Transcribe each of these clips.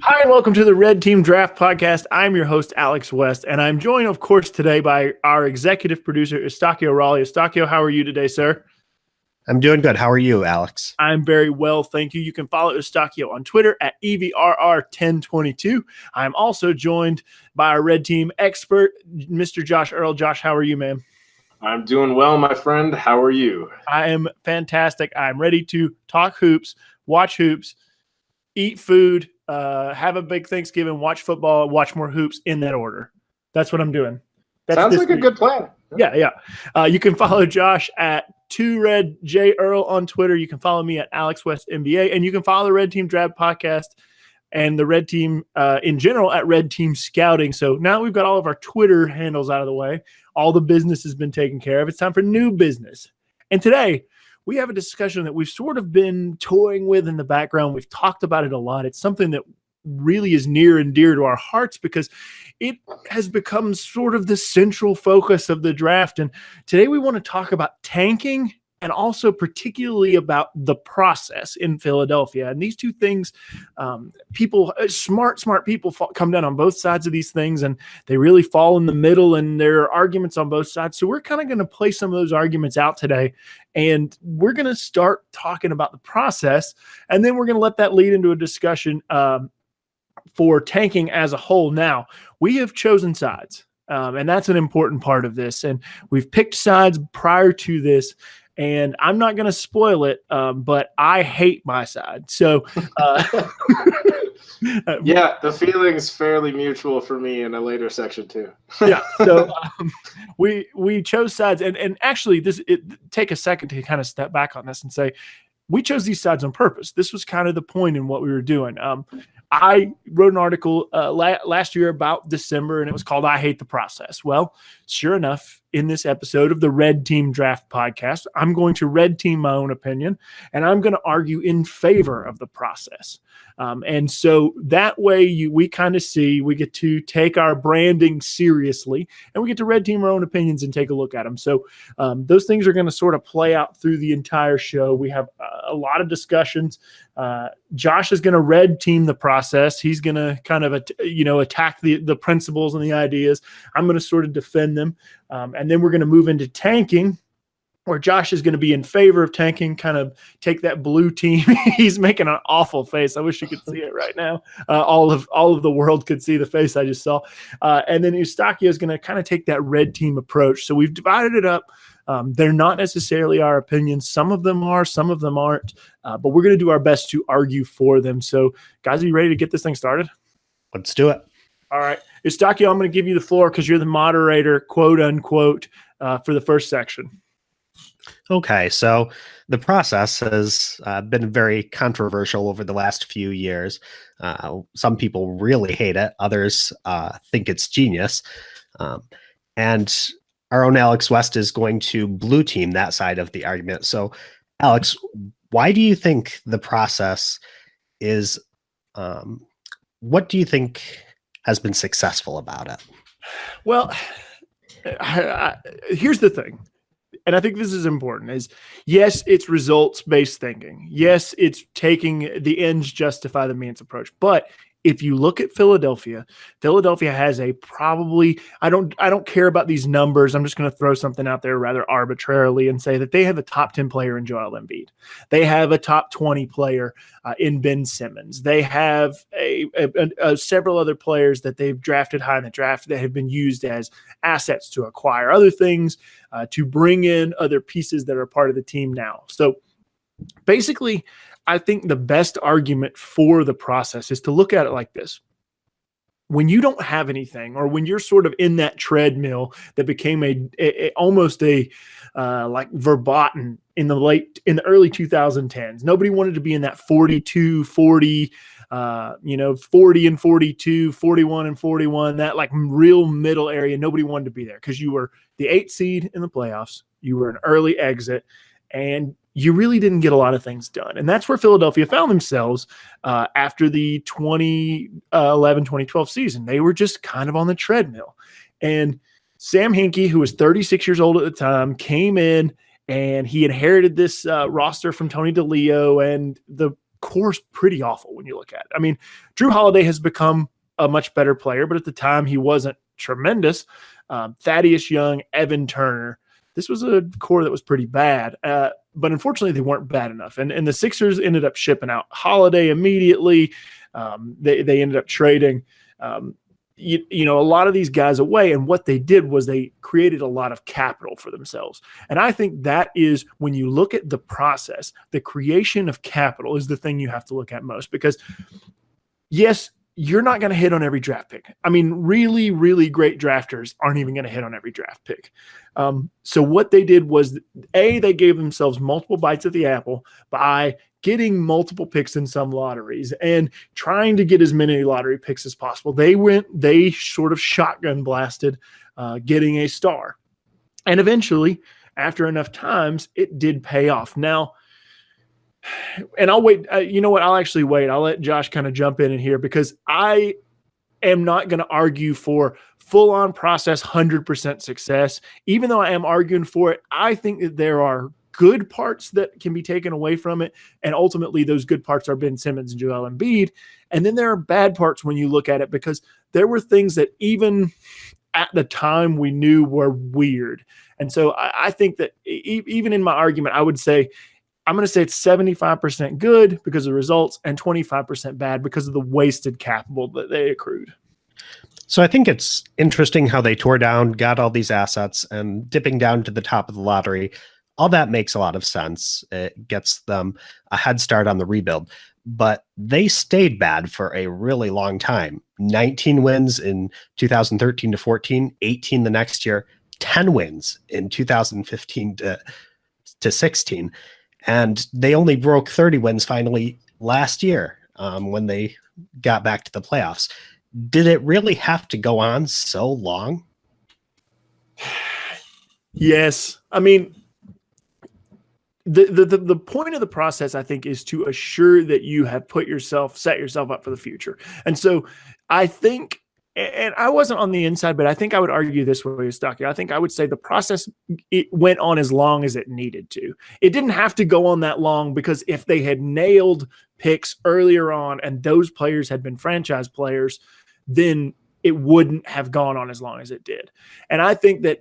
Hi, and welcome to the Red Team Draft Podcast. I'm your host, Alex West, and I'm joined, of course, today by our executive producer, Eustacchio Raleigh. Eustacchio, how are you today, sir? I'm doing good. How are you, Alex? I'm very well, thank you. You can follow Eustacchio on Twitter at EVRR1022. I'm also joined by our Red Team expert, Mr. Josh Earl. Josh, how are you, man? I'm doing well, my friend. How are you? I am fantastic. I'm ready to talk hoops, watch hoops, eat food, have a big Thanksgiving, watch football, watch more hoops in that order. That's what I'm doing. Sounds like a good plan. Yeah. You can follow Josh at 2RedJEarl on Twitter. You can follow me at AlexWestNBA, and you can follow the Red Team Draft Podcast and the Red Team in general at Red Team Scouting. So now we've got all of our Twitter handles out of the way. All the business has been taken care of. It's time for new business. And today we have a discussion that we've sort of been toying with in the background. We've talked about it a lot. It's something that really is near and dear to our hearts because it has become sort of the central focus of the draft. And today we want to talk about tanking and also particularly about the process in Philadelphia. And these two things, smart people come down on both sides of these things, and they really fall in the middle, and there are arguments on both sides. So we're kind of going to play some of those arguments out today, and we're going to start talking about the process, and then we're going to let that lead into a discussion for tanking as a whole. Now, we have chosen sides, and that's an important part of this, and we've picked sides prior to this. And I'm not going to spoil it, but I hate my side. So, yeah, the feeling's fairly mutual for me in a later section too. Yeah. So we chose sides, and actually, take a second to kind of step back on this and say we chose these sides on purpose. This was kind of the point in what we were doing. I wrote an article last year about December, and it was called "I Hate the Process." Well, sure enough, in this episode of the Red Team Draft Podcast, I'm going to red team my own opinion, and I'm going to argue in favor of the process. And so that way we kind of see, we get to take our branding seriously, and we get to red team our own opinions and take a look at them. So those things are going to sort of play out through the entire show. We have a lot of discussions. Josh is going to red team the process. He's going to kind of, attack the principles and the ideas. I'm going to sort of defend them. And then we're going to move into tanking, where Josh is going to be in favor of tanking, kind of take that blue team. He's making an awful face. I wish you could see it right now. All of the world could see the face I just saw. And then Eustacchio is going to kind of take that red team approach. So we've divided it up. They're not necessarily our opinions. Some of them are, some of them aren't. But we're going to do our best to argue for them. So, guys, are you ready to get this thing started? Let's do it. All right. Eustacchio, I'm going to give you the floor because you're the moderator, quote unquote, for the first section. Okay, so the process has been very controversial over the last few years. Some people really hate it. Others think it's genius. And our own Alex West is going to blue team that side of the argument. So, Alex, why do you think the process is what do you think has been successful about it? Well, here's the thing, and I think this is important, is yes, it's results-based thinking. Yes, it's taking the ends justify the means approach. But if you look at Philadelphia has a probably, I don't care about these numbers. I'm just going to throw something out there rather arbitrarily and say that they have a top 10 player in Joel Embiid. They have a top 20 player in Ben Simmons. They have several other players that they've drafted high in the draft that have been used as assets to acquire other things, to bring in other pieces that are part of the team now. So basically, I think the best argument for the process is to look at it like this. When you don't have anything, or when you're sort of in that treadmill that became almost like verboten in the early 2010s, nobody wanted to be in that 42, 40, 40 and 42, 41 and 41, that like real middle area. Nobody wanted to be there because you were the 8th seed in the playoffs. You were an early exit, and you really didn't get a lot of things done. And that's where Philadelphia found themselves after the 2011-2012 season. They were just kind of on the treadmill. And Sam Hinkie, who was 36 years old at the time, came in, and he inherited this roster from Tony DeLeo, and the core's pretty awful when you look at it. I mean, Drew Holiday has become a much better player, but at the time he wasn't tremendous. Thaddeus Young, Evan Turner. This was a core that was pretty bad, but unfortunately they weren't bad enough. And the Sixers ended up shipping out Holiday immediately. They ended up trading, a lot of these guys away. And what they did was they created a lot of capital for themselves. And I think that is, when you look at the process, the creation of capital is the thing you have to look at most, because yes, you're not going to hit on every draft pick. I mean, really, really great drafters aren't even going to hit on every draft pick. So what they did was, they gave themselves multiple bites at the apple by getting multiple picks in some lotteries and trying to get as many lottery picks as possible. They sort of shotgun blasted getting a star. And eventually, after enough times, it did pay off. Now, and I'll wait. You know what? I'll actually wait. I'll let Josh kind of jump in here, because I am not going to argue for full-on process 100% success. Even though I am arguing for it, I think that there are good parts that can be taken away from it. And ultimately, those good parts are Ben Simmons and Joel Embiid. And then there are bad parts when you look at it, because there were things that even at the time we knew were weird. And so I think that even in my argument, I'm going to say it's 75% good because of the results and 25% bad because of the wasted capital that they accrued. So I think it's interesting how they tore down, got all these assets, and dipping down to the top of the lottery. All that makes a lot of sense. It gets them a head start on the rebuild. But they stayed bad for a really long time. 19 wins in 2013 to 14, 18 the next year, 10 wins in 2015 to 16. And they only broke 30 wins finally last year when they got back to the playoffs. Did it really have to go on so long? Yes. I mean, the point of the process, I think, is to assure that you have set yourself up for the future. And so I think, and I wasn't on the inside, but I think I would argue this way, Eustacchio. I think I would say the process, it went on as long as it needed to. It didn't have to go on that long, because if they had nailed picks earlier on and those players had been franchise players, then it wouldn't have gone on as long as it did. And I think that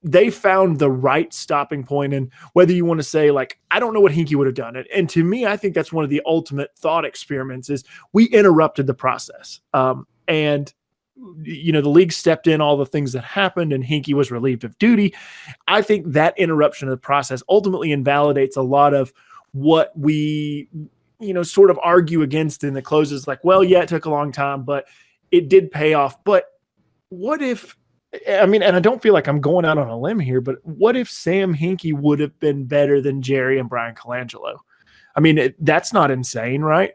they found the right stopping point. And whether you want to say, like, I don't know what Hinkie would have done. And to me, I think that's one of the ultimate thought experiments, is we interrupted the process. And the league stepped in, all the things that happened, and Hinkie was relieved of duty. I think that interruption of the process ultimately invalidates a lot of what we, sort of argue against in the closes. Like, well, yeah, it took a long time, but it did pay off. But what if, and I don't feel like I'm going out on a limb here, but what if Sam Hinkie would have been better than Jerry and Brian Colangelo? I mean, that's not insane, right?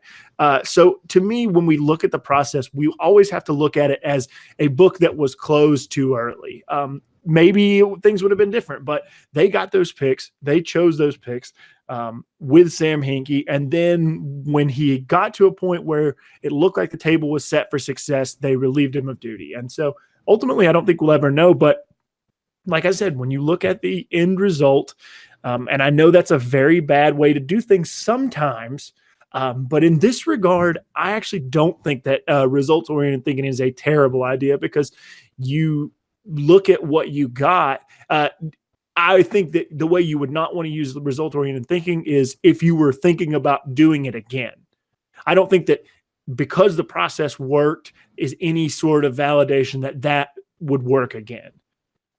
So to me, when we look at the process, we always have to look at it as a book that was closed too early. Maybe things would have been different, but they got those picks. They chose those picks with Sam Hinkie. And then when he got to a point where it looked like the table was set for success, they relieved him of duty. And so ultimately, I don't think we'll ever know. But like I said, when you look at the end result, and I know that's a very bad way to do things sometimes, but in this regard, I actually don't think that results-oriented thinking is a terrible idea, because you look at what you got. I think that the way you would not want to use the result-oriented thinking is if you were thinking about doing it again. I don't think that because the process worked is any sort of validation that would work again.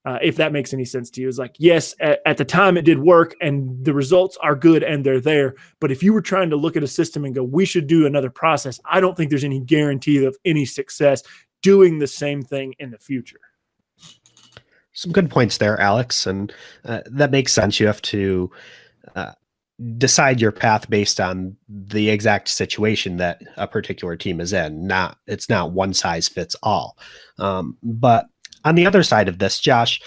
If that makes any sense to you. Is like, yes, at the time it did work and the results are good and they're there. But if you were trying to look at a system and go, we should do another process, I don't think there's any guarantee of any success doing the same thing in the future. Some good points there, Alex. And that makes sense. You have to decide your path based on the exact situation that a particular team is in. It's not one size fits all. But on the other side of this, Josh,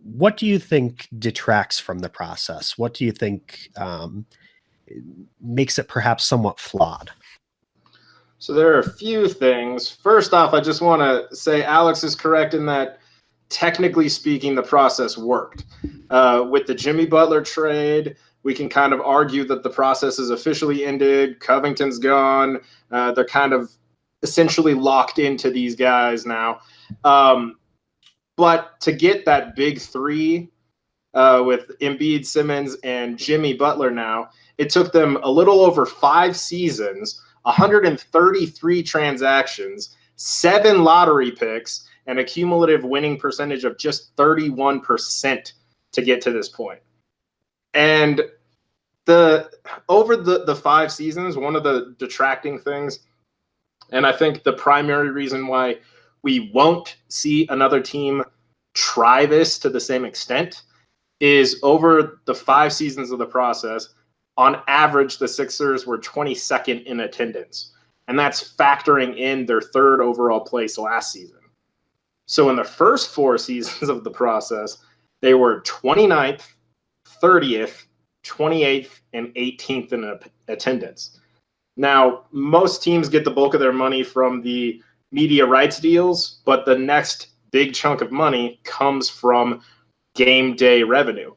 what do you think detracts from the process? What do you think makes it perhaps somewhat flawed? So there are a few things. First off, I just want to say Alex is correct in that, technically speaking, the process worked. With the Jimmy Butler trade, we can kind of argue that the process is officially ended. Covington's gone. They're kind of essentially locked into these guys now. But to get that big three with Embiid, Simmons, and Jimmy Butler now, it took them a little over 5 seasons, 133 transactions, 7 lottery picks, and a cumulative winning percentage of just 31% to get to this point. And over the 5 seasons, one of the detracting things, and I think the primary reason why we won't see another team try this to the same extent, is over the 5 seasons of the process, on average, the Sixers were 22nd in attendance. And that's factoring in their 3rd overall place last season. So in the first 4 seasons of the process, they were 29th, 30th, 28th, and 18th in attendance. Now, most teams get the bulk of their money from the media rights deals, but the next big chunk of money comes from game day revenue.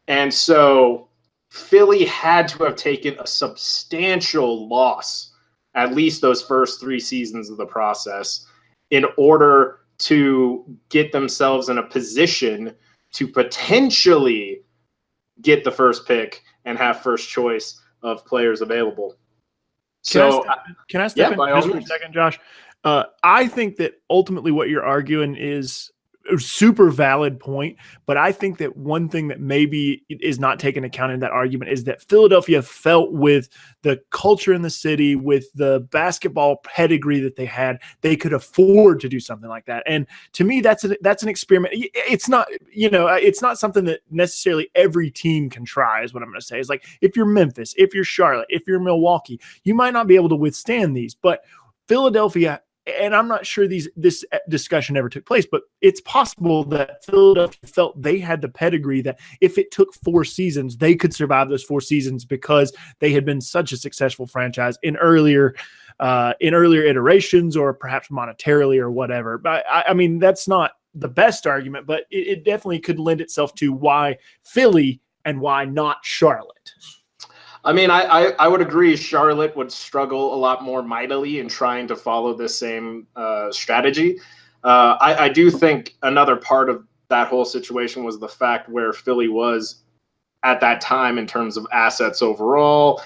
And so Philly had to have taken a substantial loss, at least those first 3 seasons of the process, in order to get themselves in a position to potentially get the first pick and have first choice of players available. Can I step in by just all for a means. second, Josh? I think that ultimately what you're arguing is a super valid point, but I think that one thing that maybe is not taken account in that argument is that Philadelphia felt with the culture in the city, with the basketball pedigree that they had, they could afford to do something like that. And to me, that's an experiment. It's not, it's not something that necessarily every team can try, is what I'm going to say. It's like, if you're Memphis, if you're Charlotte, if you're Milwaukee, you might not be able to withstand these, but Philadelphia, and I'm not sure this discussion ever took place, but it's possible that Philadelphia felt they had the pedigree that if it took 4 seasons, they could survive those 4 seasons because they had been such a successful franchise in earlier iterations, or perhaps monetarily or whatever. But I mean, that's not the best argument, but it definitely could lend itself to why Philly and why not Charlotte. I mean, I would agree Charlotte would struggle a lot more mightily in trying to follow this same strategy. I do think another part of that whole situation was the fact where Philly was at that time in terms of assets overall,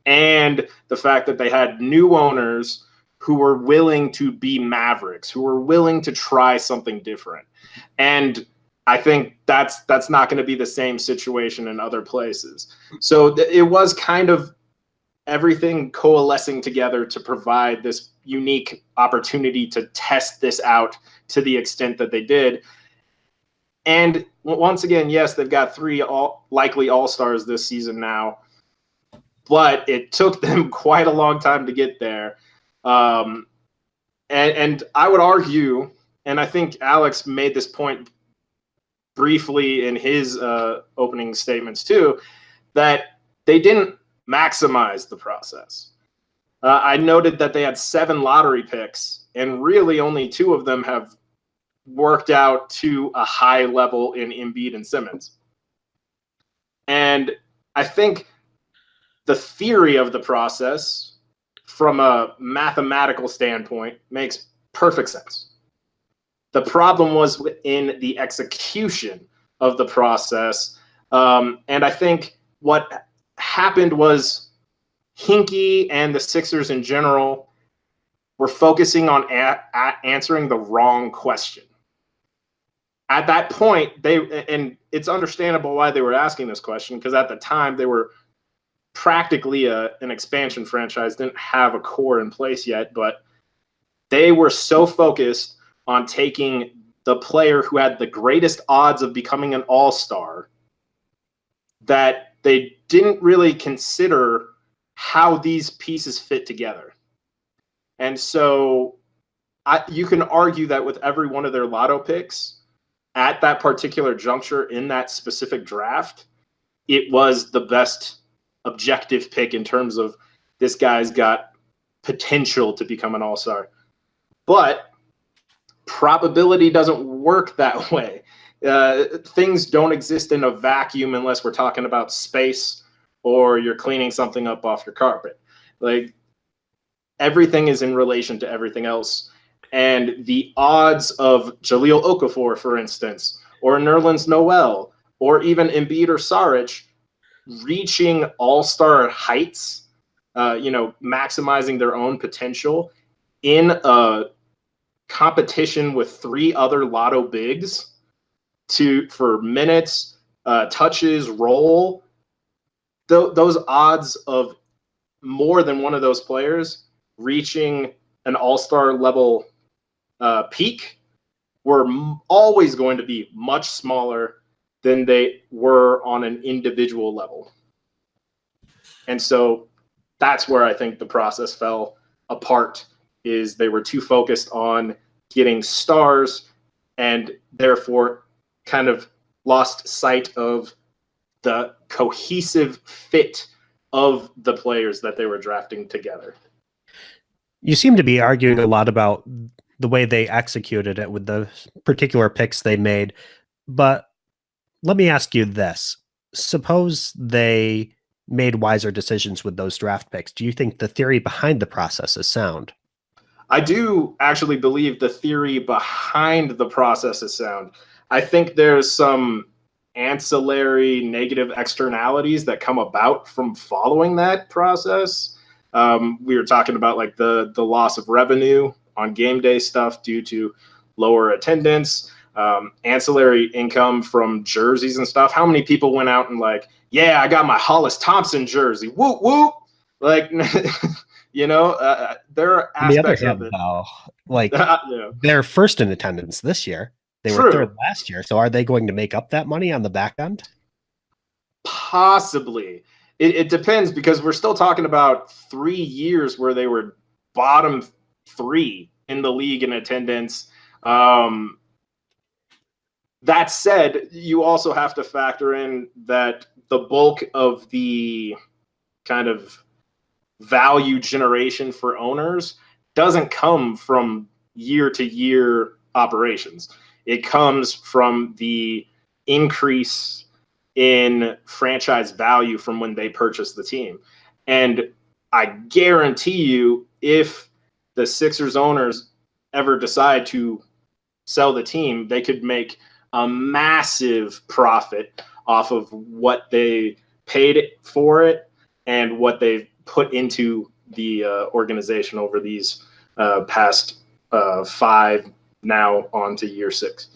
and the fact that they had new owners who were willing to be mavericks, who were willing to try something different. And I think that's not going to be the same situation in other places. So it was kind of everything coalescing together to provide this unique opportunity to test this out to the extent that they did. And once again, yes, they've got 3 likely all-stars this season now, but it took them quite a long time to get there. And I would argue, and I think Alex made this point briefly in his opening statements too, that they didn't maximize the process. I noted that they had 7 lottery picks, and really only 2 of them have worked out to a high level in Embiid and Simmons. And I think the theory of the process from a mathematical standpoint makes perfect sense. The problem was in the execution of the process. And I think what happened was Hinkie and the Sixers in general were focusing on answering the wrong question. At that point, and it's understandable why they were asking this question, because at the time they were practically an expansion franchise, didn't have a core in place yet, but they were so focused on taking the player who had the greatest odds of becoming an all-star that they didn't really consider how these pieces fit together. And so you can argue that with every one of their lotto picks at that particular juncture in that specific draft, it was the best objective pick in terms of this guy's got potential to become an all-star. But probability doesn't work that way. Things don't exist in a vacuum unless we're talking about space or you're cleaning something up off your carpet. Like, everything is in relation to everything else. And the odds of Jahlil Okafor, for instance, or Nerlens Noel, or even Embiid or Saric reaching all-star heights, maximizing their own potential in a competition with 3 other lotto bigs for minutes, touches, role, those odds of more than one of those players reaching an all-star level peak were always going to be much smaller than they were on an individual level. And so that's where I think the process fell apart, is they were too focused on getting stars and therefore kind of lost sight of the cohesive fit of the players that they were drafting together. You seem to be arguing a lot about the way they executed it with the particular picks they made. But let me ask you this. Suppose they made wiser decisions with those draft picks. Do you think the theory behind the process is sound? I do actually believe the theory behind the process is sound. I think there's some ancillary negative externalities that come about from following that process. We were talking about like the loss of revenue on game day stuff due to lower attendance, ancillary income from jerseys and stuff. How many people went out and like, yeah, I got my Hollis Thompson jersey, whoop whoop, like, there are aspects On the other hand, of it. though, like Yeah. they're first in attendance this year. They True. were third last year. So are they going to make up that money on the back end? Possibly. It depends, because we're still talking about 3 years where they were bottom 3 in the league in attendance. That said, you also have to factor in that the bulk of the kind of value generation for owners doesn't come from year to year operations. It comes from the increase in franchise value from when they purchased the team. And I guarantee you, if the Sixers owners ever decide to sell the team, they could make a massive profit off of what they paid for it and what they've put into the organization over these past 5, now on to year 6.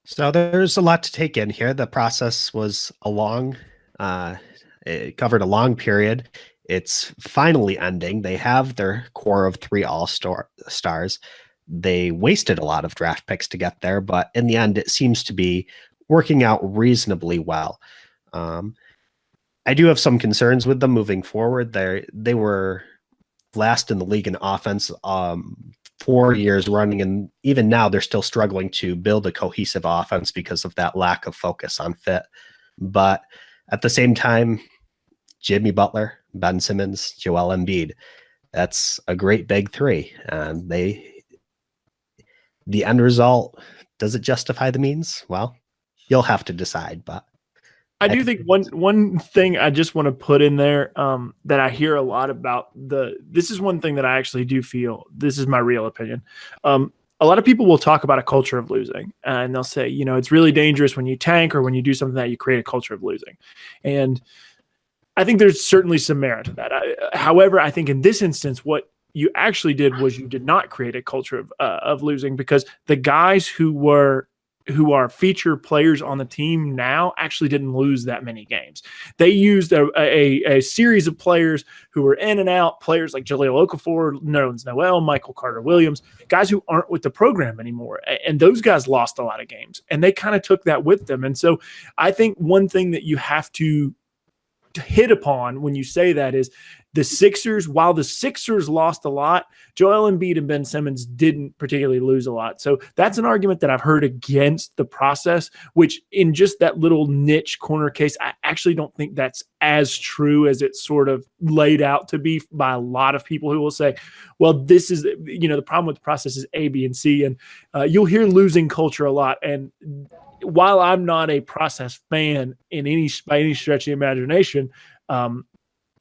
So there's a lot to take in here. The process was it covered a long period. It's finally ending. They have their core of 3 all-stars. They wasted a lot of draft picks to get there, but in the end, it seems to be working out reasonably well. I do have some concerns with them moving forward. They were last in the league in offense 4 years running, and even now they're still struggling to build a cohesive offense because of that lack of focus on fit. But at the same time, Jimmy Butler, Ben Simmons, Joel Embiid, that's a great big 3. And the end result, does it justify the means? Well, you'll have to decide. But I do think one thing I just want to put in there that I hear a lot about this is one thing that I actually do feel, this is my real opinion. A lot of people will talk about a culture of losing, and they'll say, it's really dangerous when you tank or when you do something that you create a culture of losing. And I think there's certainly some merit to that. However, I think in this instance, what you actually did was you did not create a culture of losing, because the guys who are feature players on the team now actually didn't lose that many games. They used a series of players who were in and out, players like Jahlil Okafor, Nerlens Noel, Michael Carter-Williams, guys who aren't with the program anymore. And those guys lost a lot of games, and they kind of took that with them. And so I think one thing that you have to hit upon when you say that is the Sixers, while the Sixers lost a lot, Joel Embiid and Ben Simmons didn't particularly lose a lot. So that's an argument that I've heard against the process, which in just that little niche corner case, I actually don't think that's as true as it's sort of laid out to be by a lot of people who will say, well, this is, the problem with the process is A, B, and C. And you'll hear losing culture a lot. And while I'm not a process fan by any stretch of the imagination,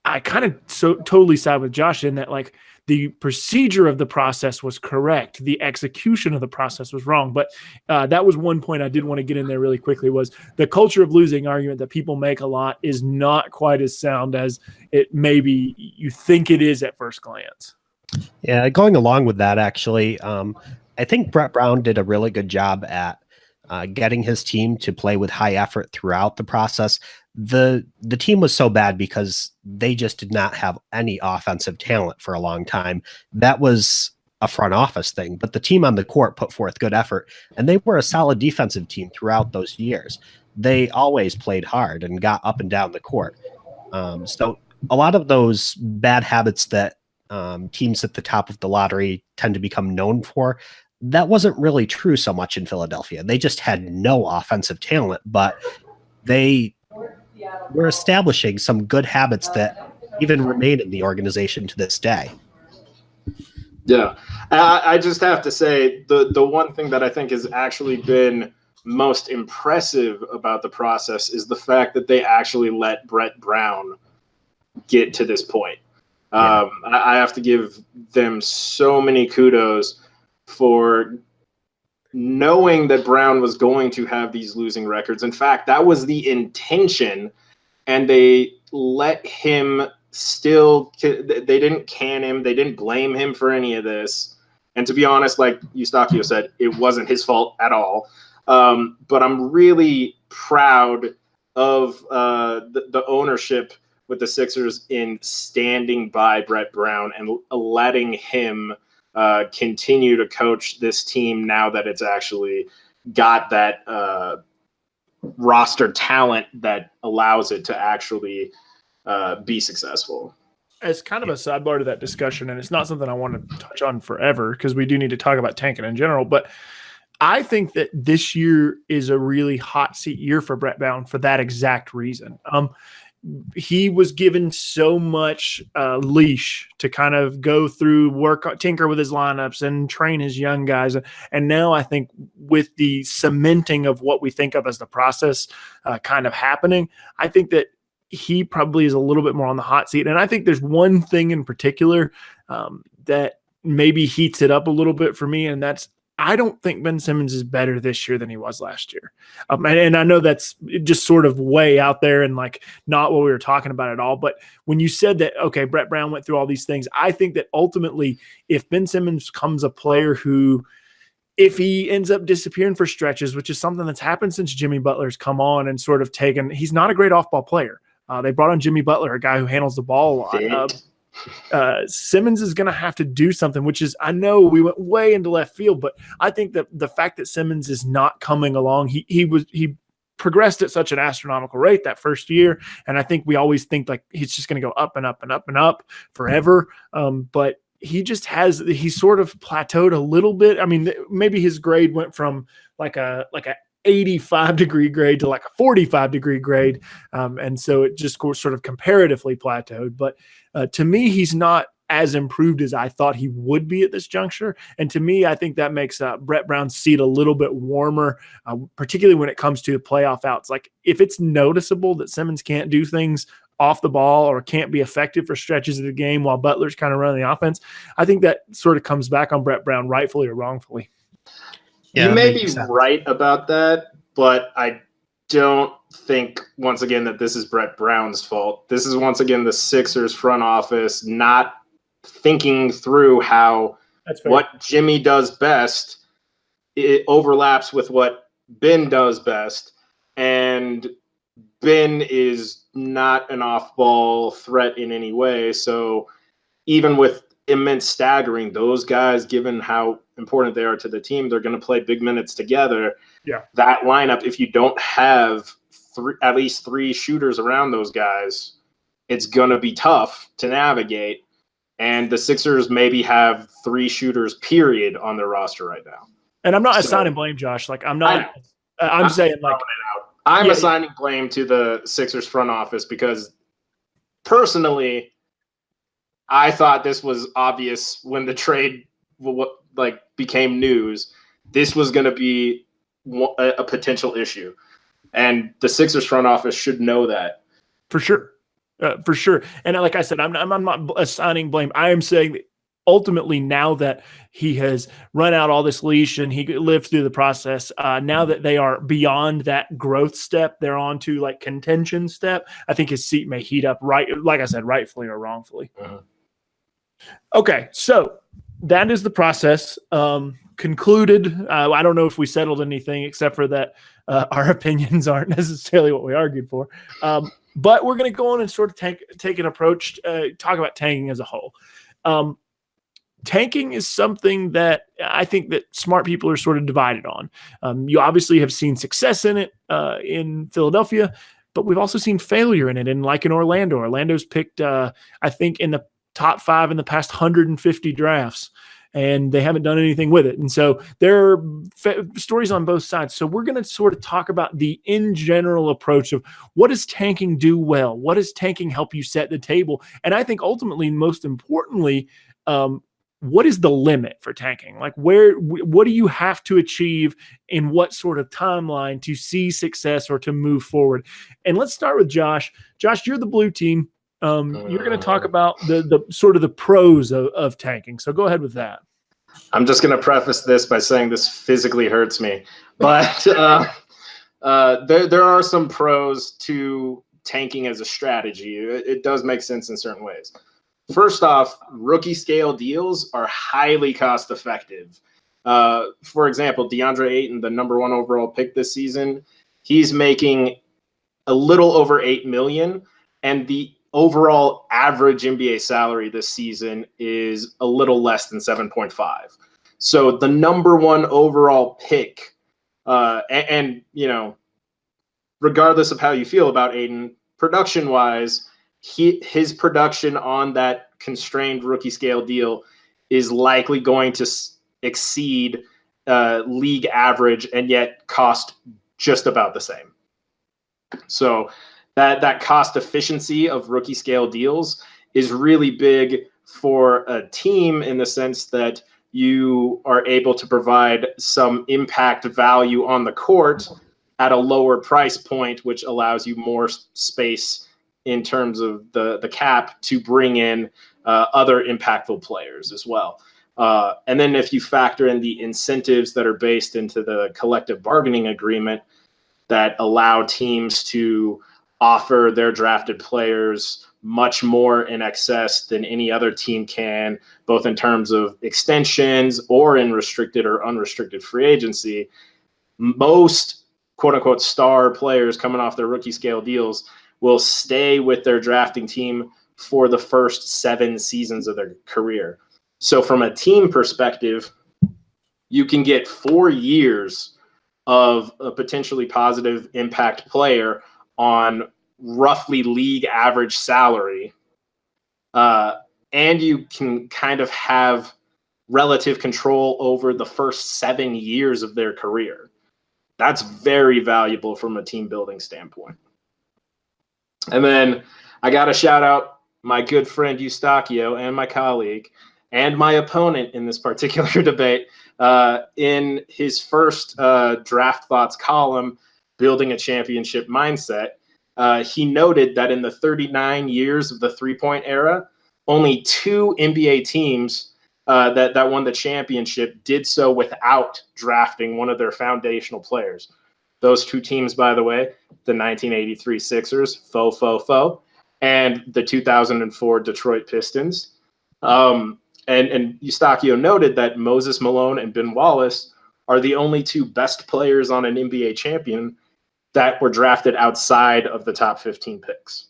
I kind of totally side with Josh in that, like, the procedure of the process was correct. The execution of the process was wrong. But that was one point I did want to get in there really quickly, was the culture of losing argument that people make a lot is not quite as sound as it maybe you think it is at first glance. Yeah, going along with that, actually, I think Brett Brown did a really good job at getting his team to play with high effort throughout the process. The team was so bad because they just did not have any offensive talent for a long time. That was a front office thing, but the team on the court put forth good effort, and they were a solid defensive team throughout those years. They always played hard and got up and down the court. So a lot of those bad habits that teams at the top of the lottery tend to become known for, that wasn't really true so much in Philadelphia. They just had no offensive talent, but they were establishing some good habits that even remain in the organization to this day. Yeah. I just have to say the one thing that I think has actually been most impressive about the process is the fact that they actually let Brett Brown get to this point. Yeah. I have to give them so many kudos for knowing that Brown was going to have these losing records. In fact, that was the intention, and they let him still, they didn't can him, they didn't blame him for any of this. And to be honest, like Eustacchio said, it wasn't his fault at all. But I'm really proud of the ownership with the Sixers in standing by Brett Brown and letting him continue to coach this team now that it's actually got that roster talent that allows it to actually be successful. As kind of a sidebar to that discussion, and it's not something I want to touch on forever because we do need to talk about tanking in general, but I think that this year is a really hot seat year for Brett Brown for that exact reason. He was given so much leash to kind of go through, tinker with his lineups and train his young guys. And now I think with the cementing of what we think of as the process kind of happening, I think that he probably is a little bit more on the hot seat. And I think there's one thing in particular that maybe heats it up a little bit for me, and that's I don't think Ben Simmons is better this year than he was last year. And I know that's just sort of way out there and like not what we were talking about at all. But when you said that, okay, Brett Brown went through all these things, I think that ultimately if Ben Simmons becomes a player who, if he ends up disappearing for stretches, which is something that's happened since Jimmy Butler's come on and sort of taken, he's not a great off-ball player. They brought on Jimmy Butler, a guy who handles the ball a lot. Simmons is going to have to do something, which is, I know we went way into left field, but I think that the fact that Simmons is not coming along, he progressed at such an astronomical rate that first year. And I think we always think like he's just going to go up and up and up and up forever. But he sort of plateaued a little bit. I mean, maybe his grade went from like a 85-degree grade to like a 45-degree grade. And so it just sort of comparatively plateaued. But to me, he's not as improved as I thought he would be at this juncture. And to me, I think that makes Brett Brown's seat a little bit warmer, particularly when it comes to the playoff outs. Like if it's noticeable that Simmons can't do things off the ball or can't be effective for stretches of the game while Butler's kind of running the offense, I think that sort of comes back on Brett Brown, rightfully or wrongfully. Yeah, you may be right about that, but I don't think, once again, that this is Brett Brown's fault. This is, once again, the Sixers front office not thinking through how what Jimmy does best, it overlaps with what Ben does best, and Ben is not an off-ball threat in any way. So even with immense staggering, those guys, given how important they are to the team, they're going to play big minutes together. Yeah, that lineup, if you don't have at least three shooters around those guys, it's going to be tough to navigate. And the Sixers maybe have 3 shooters, period, on their roster right now. And I'm not assigning blame, Josh. Like, I'm saying, like, I'm assigning blame to the Sixers front office because personally, I thought this was obvious when the trade became news. This was going to be a potential issue, and the Sixers front office should know that for sure. For sure. And like I said, I'm not assigning blame. I am saying that ultimately, now that he has run out all this leash and he lived through the process, now that they are beyond that growth step, they're on to like contention step. I think his seat may heat up, right? Like I said, rightfully or wrongfully. Okay. So that is the process concluded. I don't know if we settled anything except for that our opinions aren't necessarily what we argued for. But we're going to go on and sort of take an approach, talk about tanking as a whole. Tanking is something that I think that smart people are sort of divided on. You obviously have seen success in it in Philadelphia, but we've also seen failure in it. And like in Orlando, Orlando's picked, I think, in the top 5 in the past 150 drafts, and they haven't done anything with it. And so there are stories on both sides. So we're going to sort of talk about the in general approach of what does tanking do well? What does tanking help you set the table? And I think ultimately, most importantly, what is the limit for tanking? Like what do you have to achieve in what sort of timeline to see success or to move forward? And let's start with Josh. Josh, you're the blue team. You're going to talk about the sort of the pros of tanking. So go ahead with that. I'm just going to preface this by saying this physically hurts me, but there are some pros to tanking as a strategy. It does make sense in certain ways. First off, rookie scale deals are highly cost effective. For example, DeAndre Ayton, the number 1 overall pick this season, he's making a little over $8 million, and the overall average NBA salary this season is a little less than 7.5. So the number 1 overall pick, and you know, regardless of how you feel about Ayton, production-wise, his production on that constrained rookie scale deal is likely going to exceed league average and yet cost just about the same. So that cost efficiency of rookie scale deals is really big for a team in the sense that you are able to provide some impact value on the court at a lower price point, which allows you more space in terms of the cap to bring in other impactful players as well. And then if you factor in the incentives that are based into the collective bargaining agreement that allow teams to offer their drafted players much more in excess than any other team can, both in terms of extensions or in restricted or unrestricted free agency, most quote-unquote star players coming off their rookie scale deals will stay with their drafting team for the first 7 seasons of their career. So from a team perspective, you can get 4 years of a potentially positive impact player on roughly league average salary. And you can kind of have relative control over the first 7 years of their career. That's very valuable from a team building standpoint. And then I got to shout out my good friend Eustacchio and my colleague and my opponent in this particular debate in his first Draft Thoughts column, Building a Championship Mindset. He noted that in the 39 years of the three-point era, only 2 NBA teams that won the championship did so without drafting one of their foundational players. Those 2 teams, by the way, the 1983 Sixers, and the 2004 Detroit Pistons. And Eustacchio noted that Moses Malone and Ben Wallace are the only 2 best players on an NBA champion that were drafted outside of the top 15 picks.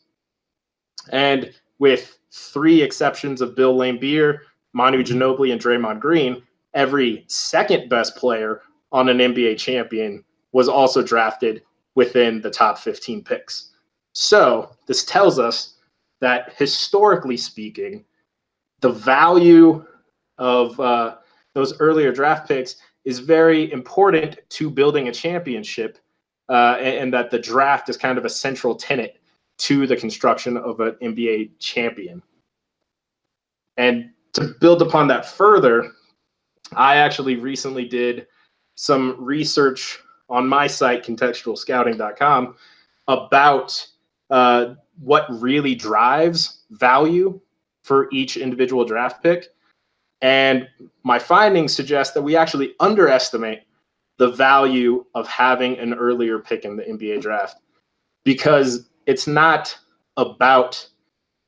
And with 3 exceptions of Bill Laimbeer, Manu Ginobili, and Draymond Green, every second best player on an NBA champion was also drafted within the top 15 picks. So this tells us that historically speaking, the value of those earlier draft picks is very important to building a championship, and that the draft is kind of a central tenet to the construction of an NBA champion. And to build upon that further, I actually recently did some research on my site, contextualscouting.com, about what really drives value for each individual draft pick. And my findings suggest that we actually underestimate the value of having an earlier pick in the NBA draft, because it's not about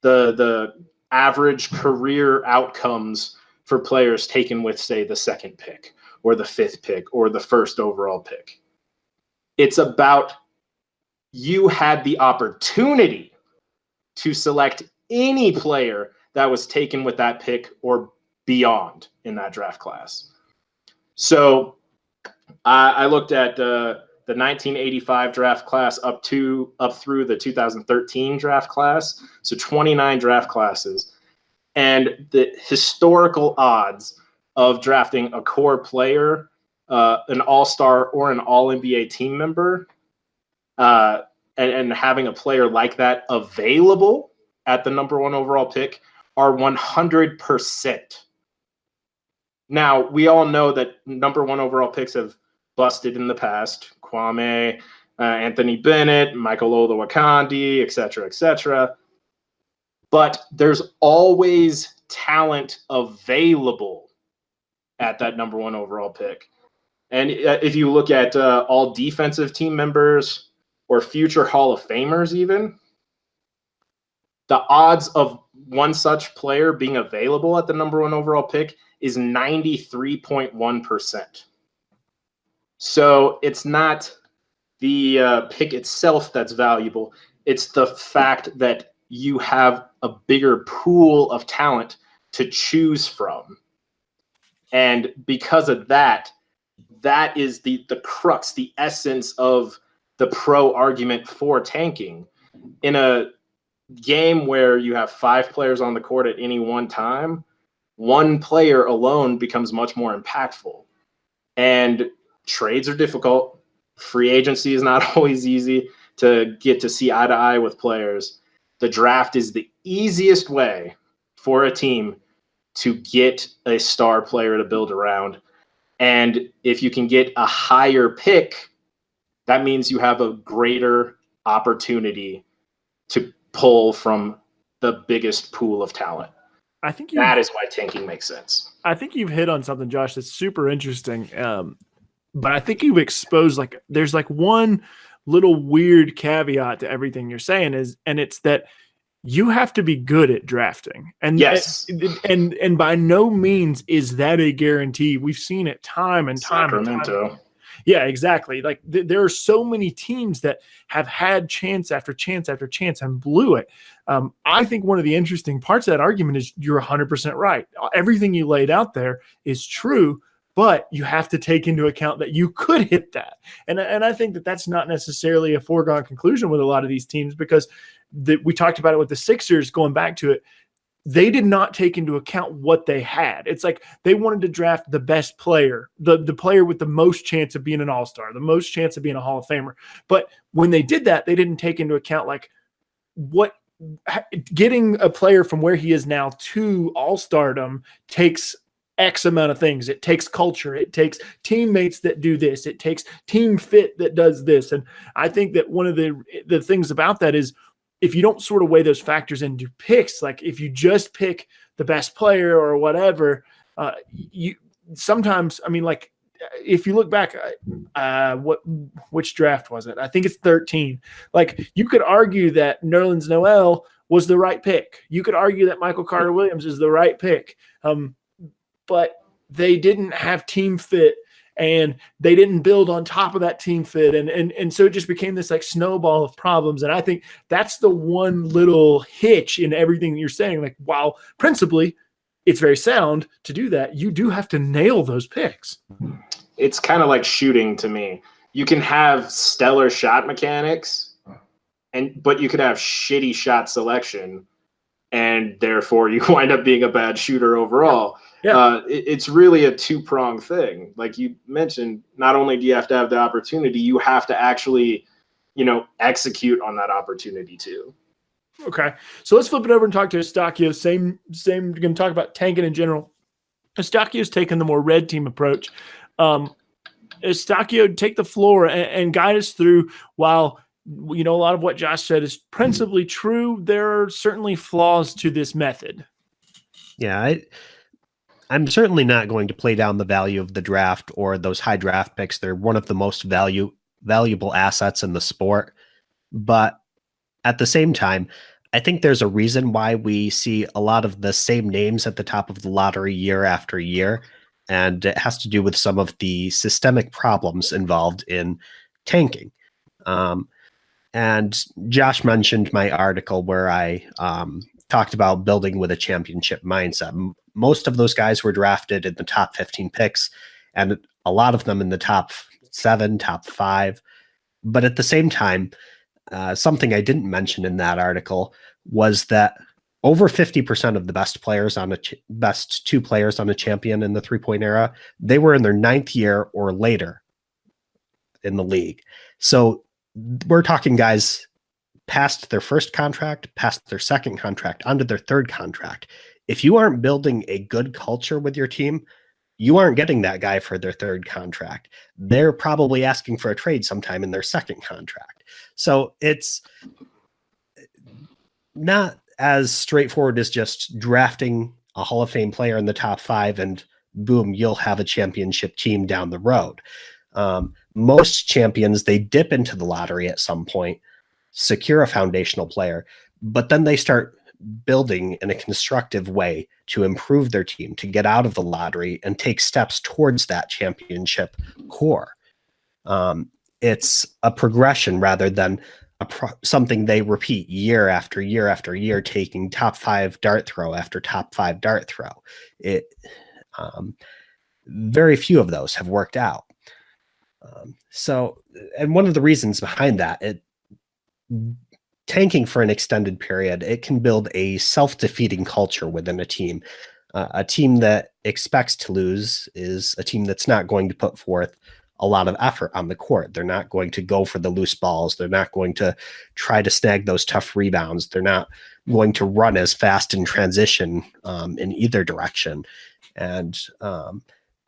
the average career outcomes for players taken with, say, the second pick or the fifth pick or the first overall pick. It's about you had the opportunity to select any player that was taken with that pick or beyond in that draft class. So I looked at the 1985 draft class up through the 2013 draft class, so 29 draft classes, and the historical odds of drafting a core player, an all-star or an all-NBA team member, and having a player like that available at the number 1 overall pick are 100%. Now, we all know that number 1 overall picks have busted in the past. Kwame, Anthony Bennett, Michael Olowokandi, et cetera, but there's always talent available at that number 1 overall pick. And if you look at all defensive team members or future Hall of Famers even, the odds of one such player being available at the number 1 overall pick is 93.1%. So it's not the pick itself that's valuable. It's the fact that you have a bigger pool of talent to choose from. And because of that, that is the crux, the essence of the pro argument for tanking. In a game where you have 5 players on the court at any one time, one player alone becomes much more impactful. And trades are difficult. Free agency is not always easy to get to see eye to eye with players. The draft is the easiest way for a team to get a star player to build around. And if you can get a higher pick, that means you have a greater opportunity to pull from the biggest pool of talent. I think that is why tanking makes sense. I think you've hit on something, Josh, that's super interesting. But I think you've exposed there's one little weird caveat to everything you're saying and it's that you have to be good at drafting. And yes, and by no means is that a guarantee. We've seen it time and time and time. Yeah, exactly. There are so many teams that have had chance after chance after chance and blew it. I think one of the interesting parts of that argument is you're 100% right. Everything you laid out there is true, but you have to take into account that you could hit that. And I think that that's not necessarily a foregone conclusion with a lot of these teams, because we talked about it with the Sixers, going back to it. They did not take into account what they had. It's like they wanted to draft the best player, the player with the most chance of being an all-star, the most chance of being a Hall of Famer. But when they did that, they didn't take into account what getting a player from where he is now to all-stardom takes X amount of things. It takes culture. It takes teammates that do this. It takes team fit that does this. And I think that one of the things about that is, if you don't sort of weigh those factors into picks, like if you just pick the best player or whatever, you sometimes, if you look back, which draft was it? I think it's 13. You could argue that Nerlens Noel was the right pick. You could argue that Michael Carter Williams is the right pick. But they didn't have team fit, and they didn't build on top of that team fit. And so it just became this snowball of problems. And I think that's the one little hitch in everything that you're saying. While principally it's very sound to do that, you do have to nail those picks. It's kind of like shooting to me. You can have stellar shot mechanics, but you could have shitty shot selection and therefore you wind up being a bad shooter overall. Yeah. It's really a two-pronged thing. Like you mentioned, not only do you have to have the opportunity, you have to actually, execute on that opportunity too. Okay. So let's flip it over and talk to Eustacchio. Same, we're going to talk about tanking in general. Eustachio's taken the more red team approach. Eustachio, take the floor and guide us through. While a lot of what Josh said is principally true, there are certainly flaws to this method. Yeah, I'm certainly not going to play down the value of the draft or those high draft picks. They're one of the most valuable assets in the sport. But at the same time, I think there's a reason why we see a lot of the same names at the top of the lottery year after year. And it has to do with some of the systemic problems involved in tanking. And Josh mentioned my article where I talked about building with a championship mindset. Most of those guys were drafted in the top 15 picks, and a lot of them in the top 7, top 5. But at the same time, something I didn't mention in that article was that over 50% of the best players on best 2 players on a champion in the 3-point era, they were in their 9th year or later in the league. So we're talking guys past their first contract, past their second contract, onto their third contract. If you aren't building a good culture with your team, you aren't getting that guy for their third contract. They're probably asking for a trade sometime in their second contract. So it's not as straightforward as just drafting a Hall of Fame player in the top 5 and boom, you'll have a championship team down the road. Most champions, they dip into the lottery at some point, secure a foundational player, but then they start building in a constructive way to improve their team, to get out of the lottery and take steps towards that championship core. It's a progression rather than something they repeat year after year after year, taking top 5 dart throw after top 5 dart throw. Very few of those have worked out. And one of the reasons behind that, tanking for an extended period, it can build a self-defeating culture within a team. A team that expects to lose is a team that's not going to put forth a lot of effort on the court. They're not going to go for the loose balls. They're not going to try to snag those tough rebounds. They're not going to run as fast in transition in either direction. And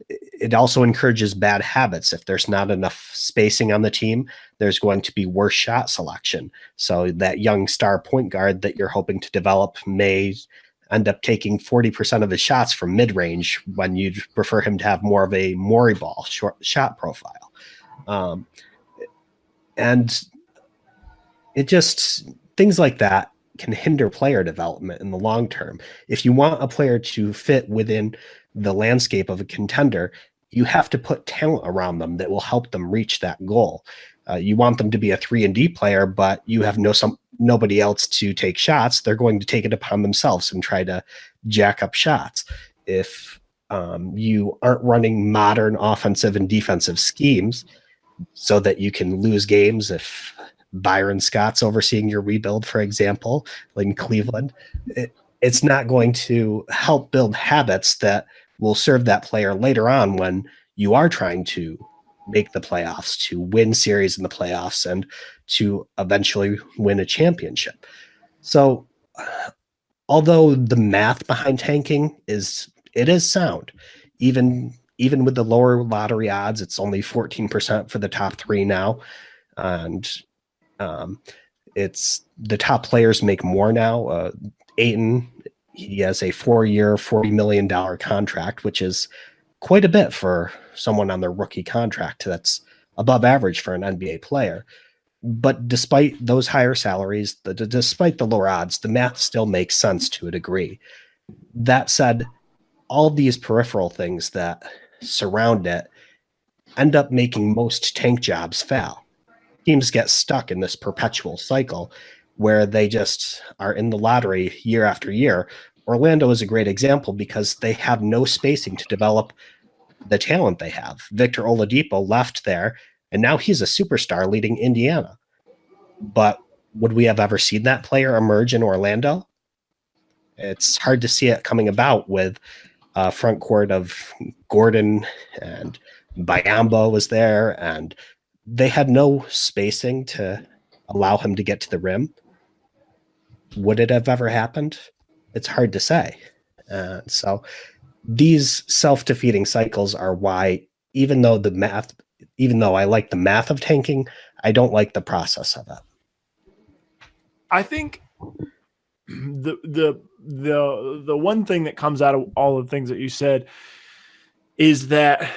it also encourages bad habits. If there's not enough spacing on the team, there's going to be worse shot selection. So that young star point guard that you're hoping to develop may end up taking 40% of his shots from mid-range when you'd prefer him to have more of a Morey ball short shot profile. And it just, things like that can hinder player development in the long term. If you want a player to fit within the landscape of a contender, you have to put talent around them that will help them reach that goal. You want them to be a 3-and-D player, but you have nobody else to take shots. They're going to take it upon themselves and try to jack up shots. If you aren't running modern offensive and defensive schemes so that you can lose games, if Byron Scott's overseeing your rebuild, for example, in Cleveland, it's not going to help build habits that will serve that player later on when you are trying to make the playoffs, to win series in the playoffs, and to eventually win a championship. So although the math behind tanking is sound, even with the lower lottery odds, it's only 14% for the top 3 now. And it's the top players make more now. Ayton, he has a 4-year, $40 million contract, which is quite a bit for someone on their rookie contract. That's above average for an NBA player. But despite those higher salaries, despite the lower odds, the math still makes sense to a degree. That said, all these peripheral things that surround it end up making most tank jobs fail. Teams get stuck in this perpetual cycle where they just are in the lottery year after year. Orlando is a great example because they have no spacing to develop the talent they have. Victor Oladipo left there, and now he's a superstar leading Indiana. But would we have ever seen that player emerge in Orlando? It's hard to see it coming about with a front court of Gordon and Biyombo was there, and they had no spacing to allow him to get to the rim. Would it have ever happened? It's hard to say. So these self-defeating cycles are why, even though I like the math of tanking, I don't like the process of it. I think the one thing that comes out of all the things that you said is that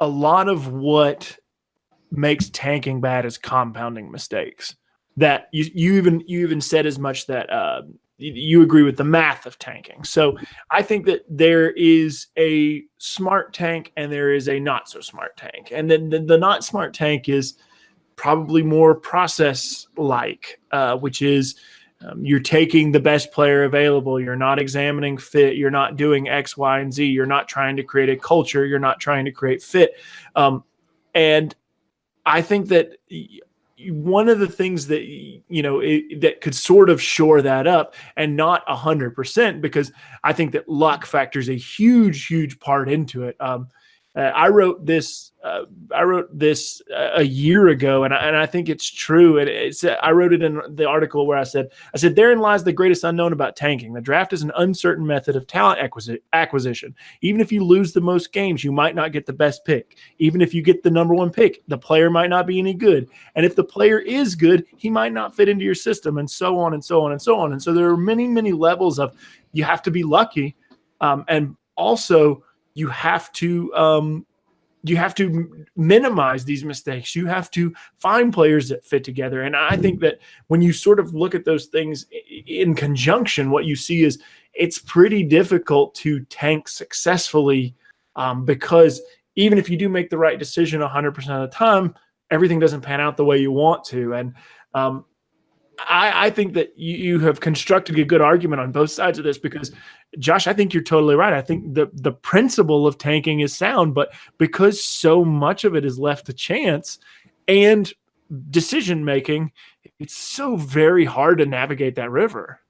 a lot of what makes tanking bad is compounding mistakes. That you even said as much that you agree with the math of tanking. So I think that there is a smart tank and there is a not so smart tank, and then the not smart tank is probably more process like, which is you're taking the best player available. You're not examining fit. You're not doing X, Y, and Z. You're not trying to create a culture. You're not trying to create fit. And I think that one of the things that, that could sort of shore that up, and not 100%, because I think that luck factors a huge, huge part into it. I wrote this a year ago, and I think it's true. I wrote it in the article where I said, therein lies the greatest unknown about tanking. The draft is an uncertain method of talent acquisition. Even if you lose the most games, you might not get the best pick. Even if you get the number one pick, the player might not be any good. And if the player is good, he might not fit into your system, and so on and so on and so on. And so there are many, many levels of, you have to be lucky, and also you have to minimize these mistakes. You have to find players that fit together. And I think that when you sort of look at those things in conjunction, what you see is it's pretty difficult to tank successfully, because even if you do make the right decision 100% of the time, everything doesn't pan out the way you want to. And I think that you have constructed a good argument on both sides of this, because Josh, I think you're totally right. I think the principle of tanking is sound, but because so much of it is left to chance and decision making, it's so very hard to navigate that river.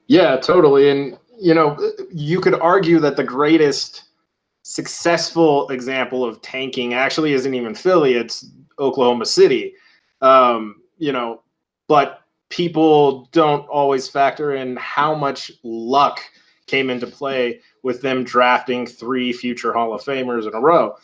Yeah, totally. And, you could argue that the greatest successful example of tanking actually isn't even Philly, it's Oklahoma City. But people don't always factor in how much luck came into play with them drafting 3 future Hall of Famers in a row.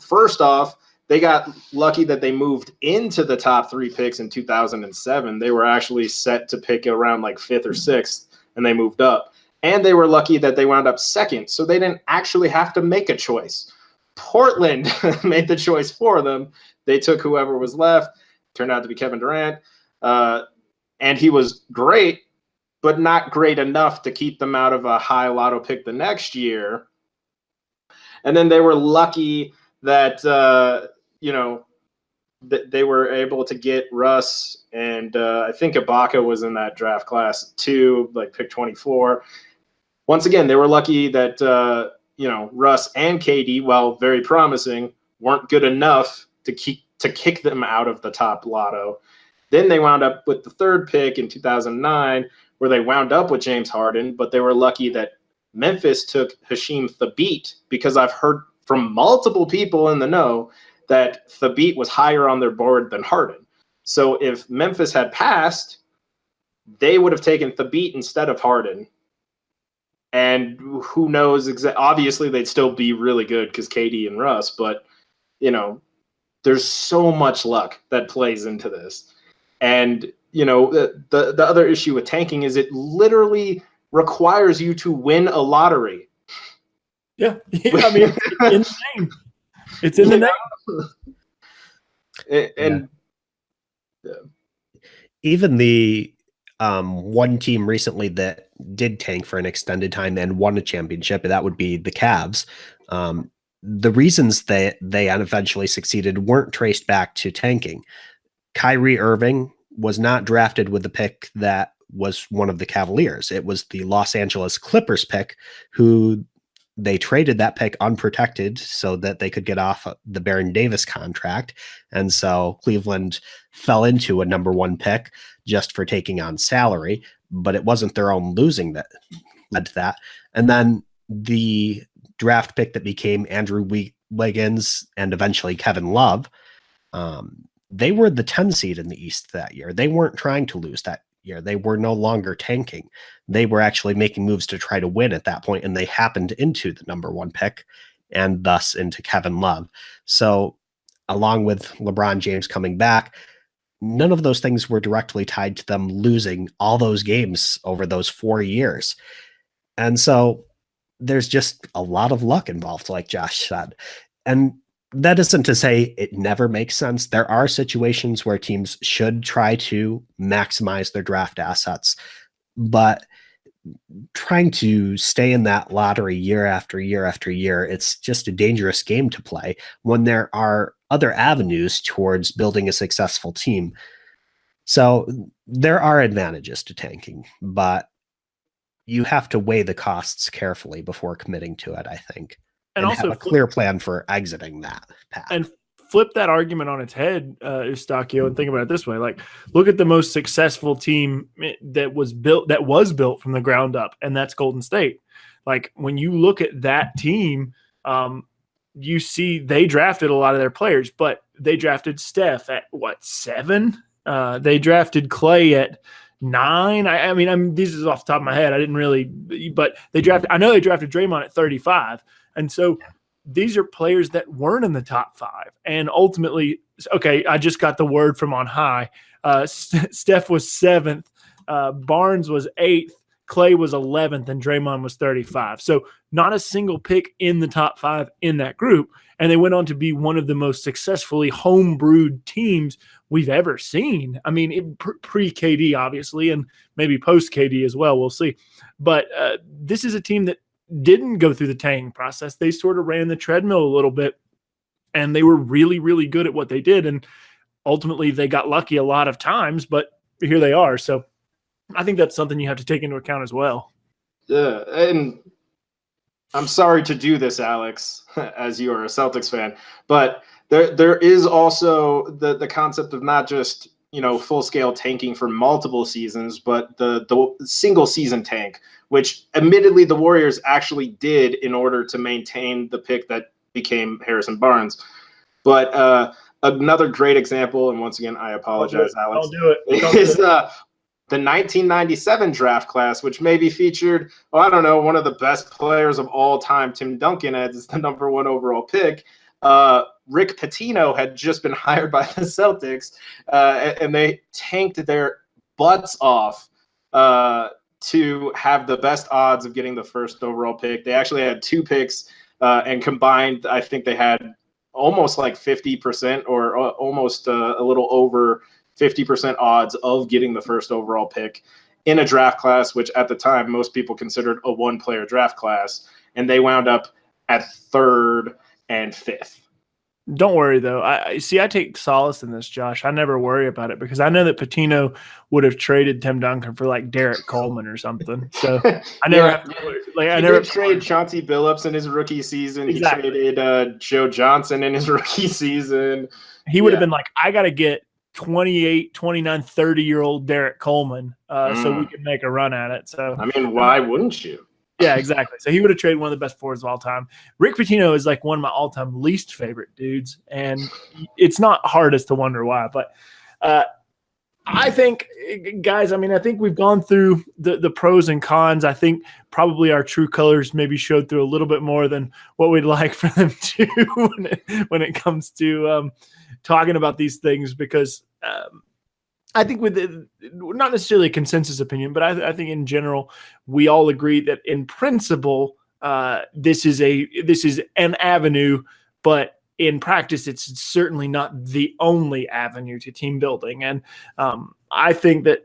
First off, they got lucky that they moved into the top 3 picks in 2007. They were actually set to pick around like 5th or 6th, and they moved up. And they were lucky that they wound up 2nd, so they didn't actually have to make a choice. Portland made the choice for them. They took whoever was left. Turned out to be Kevin Durant. And he was great, but not great enough to keep them out of a high lotto pick the next year. And then they were lucky that, they were able to get Russ, and I think Ibaka was in that draft class too, like pick 24. Once again, they were lucky that, Russ and KD, while very promising, weren't good enough to kick them out of the top lotto. Then they wound up with the 3rd pick in 2009, where they wound up with James Harden, but they were lucky that Memphis took Hasheem Thabeet, because I've heard from multiple people in the know that Thabeet was higher on their board than Harden. So if Memphis had passed, they would have taken Thabeet instead of Harden. And who knows, obviously they'd still be really good because KD and Russ, but, there's so much luck that plays into this. And, the other issue with tanking is it literally requires you to win a lottery. Yeah. I mean, it's in the name. It's in the name. And even the one team recently that did tank for an extended time and won a championship, that would be the Cavs. The reasons that they eventually succeeded weren't traced back to tanking. Kyrie Irving was not drafted with the pick that was one of the Cavaliers. It was the Los Angeles Clippers pick, who they traded that pick unprotected so that they could get off the Baron Davis contract. And so Cleveland fell into a number 1 pick just for taking on salary, but it wasn't their own losing that led to that. And then the draft pick that became Andrew Wiggins and eventually Kevin Love, they were the 10 seed in the East that year. They weren't trying to lose that year. They were no longer tanking. They were actually making moves to try to win at that point, and they happened into the number 1 pick and thus into Kevin Love. So along with LeBron James coming back, none of those things were directly tied to them losing all those games over those 4 years. And so there's just a lot of luck involved, like Josh said. And that isn't to say it never makes sense. There are situations where teams should try to maximize their draft assets, but trying to stay in that lottery year after year after year, it's just a dangerous game to play when there are other avenues towards building a successful team. So there are advantages to tanking, but you have to weigh the costs carefully before committing to it, I think. And also have a clear plan for exiting that path. And flip that argument on its head, Eustacchio, and think about it this way. Like, look at the most successful team that was built from the ground up, and that's Golden State. Like, when you look at that team, you see they drafted a lot of their players, but they drafted Steph at, 7? They drafted Clay at 9. I mean, this is off the top of my head. I didn't really, but I know they drafted Draymond at 35. And so these are players that weren't in the top 5. And ultimately, okay, I just got the word from on high. Steph was 7th. Barnes was 8th. Clay was 11th. And Draymond was 35. So not a single pick in the top 5 in that group. And they went on to be one of the most successfully home-brewed teams we've ever seen. I mean, pre-KD, obviously, and maybe post-KD as well. We'll see. But this is a team that didn't go through the tanking process. They sort of ran the treadmill a little bit, and they were really, really good at what they did. And ultimately, they got lucky a lot of times, but here they are. So I think that's something you have to take into account as well. Yeah, and I'm sorry to do this, Alex, as you are a Celtics fan, but there is also the concept of not just, full-scale tanking for multiple seasons, but the single-season tank, which admittedly the Warriors actually did in order to maintain the pick that became Harrison Barnes. But another great example, and once again, I apologize, Alex. Don't do it. Is the 1997 draft class, which maybe featured, one of the best players of all time, Tim Duncan, as the number 1 overall pick. Rick Pitino had just been hired by the Celtics, and they tanked their butts off to have the best odds of getting the first overall pick. They actually had 2 picks, and combined, I think they had almost like 50% or almost a little over 50% odds of getting the first overall pick in a draft class, which at the time most people considered a 1-player draft class, and they wound up at 3rd and 5th. Don't worry, though. I take solace in this, Josh. I never worry about it because I know that Pitino would have traded Tim Duncan for like Derek Coleman or something. So I never have to worry. I never trade Chauncey Billups in his rookie season. Exactly. He traded Joe Johnson in his rookie season. He would have been like, I got to get 28, 29, 30-year-old Derek Coleman so we can make a run at it. So I mean, why wouldn't you? Yeah, exactly. So he would have traded one of the best forwards of all time. Rick Pitino is like one of my all-time least favorite dudes, and it's not hard as to wonder why. But I think, guys, I think we've gone through the pros and cons. I think probably our true colors maybe showed through a little bit more than what we'd like for them to when it comes to talking about these things because I think with not necessarily a consensus opinion, but I think in general, we all agree that in principle, this is an avenue, but in practice, it's certainly not the only avenue to team building. And I think that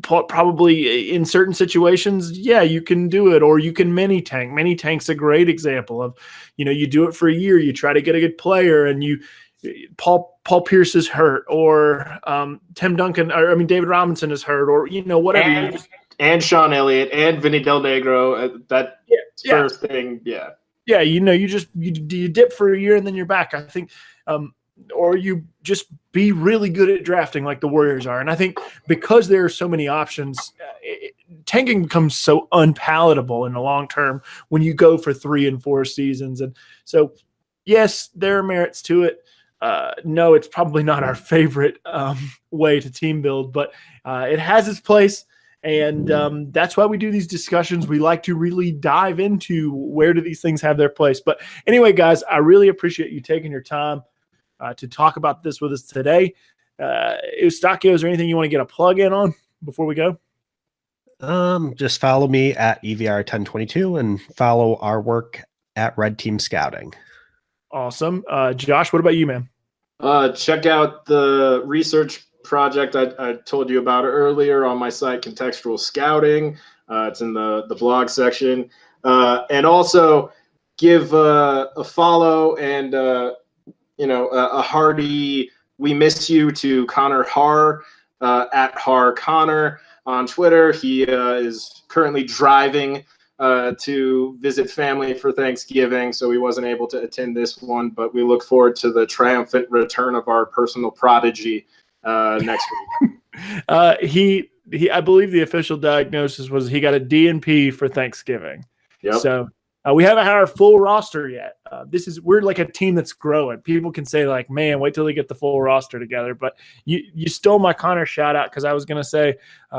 probably in certain situations, yeah, you can do it, or you can mini tank. Mini tank's a great example of, you do it for a year, you try to get a good player, and Paul Pierce is hurt, or Tim Duncan, or David Robinson is hurt, or whatever. And Sean Elliott and Vinny Del Negro. That first thing, yeah. Yeah, you dip for a year and then you're back. I think, or you just be really good at drafting like the Warriors are. And I think because there are so many options, tanking becomes so unpalatable in the long term when you go for 3 and 4 seasons. And so, yes, there are merits to it. No, it's probably not our favorite way to team build, but it has its place. And that's why we do these discussions. We like to really dive into where do these things have their place. But anyway, guys, I really appreciate you taking your time to talk about this with us today. Eustacchio, is there anything you want to get a plug in on before we go? Just follow me at EVR1022 and follow our work at Red Team Scouting. Awesome. Josh, what about you, man? Check out the research project I told you about earlier on my site, Contextual Scouting. It's in the blog section. And also give a follow and a hearty "we miss you" to Connor Harr at Harr Connor on Twitter. He is currently driving to visit family for Thanksgiving, so he wasn't able to attend this one, but we look forward to the triumphant return of our personal prodigy next week. I believe the official diagnosis was he got a DNP for Thanksgiving. Yep. So we haven't had our full roster yet. We're like a team that's growing. People can say like, man, wait till they get the full roster together. But you stole my Connor shout out because I was going to say,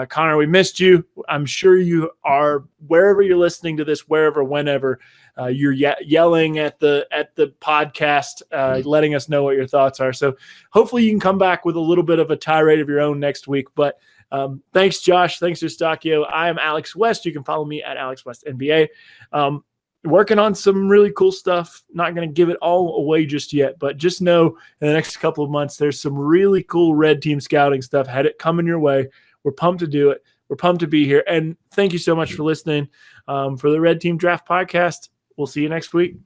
Connor, we missed you. I'm sure you are wherever you're listening to this, whenever you're yelling at the podcast, letting us know what your thoughts are. So hopefully you can come back with a little bit of a tirade of your own next week. But thanks, Josh. Thanks, Eustacchio. I am Alex West. You can follow me at Alex West NBA. Working on some really cool stuff. Not going to give it all away just yet, but just know in the next couple of months, there's some really cool Red Team Scouting stuff. Had it coming your way. We're pumped to do it. We're pumped to be here. And thank you so much for listening for the Red Team Draft Podcast. We'll see you next week.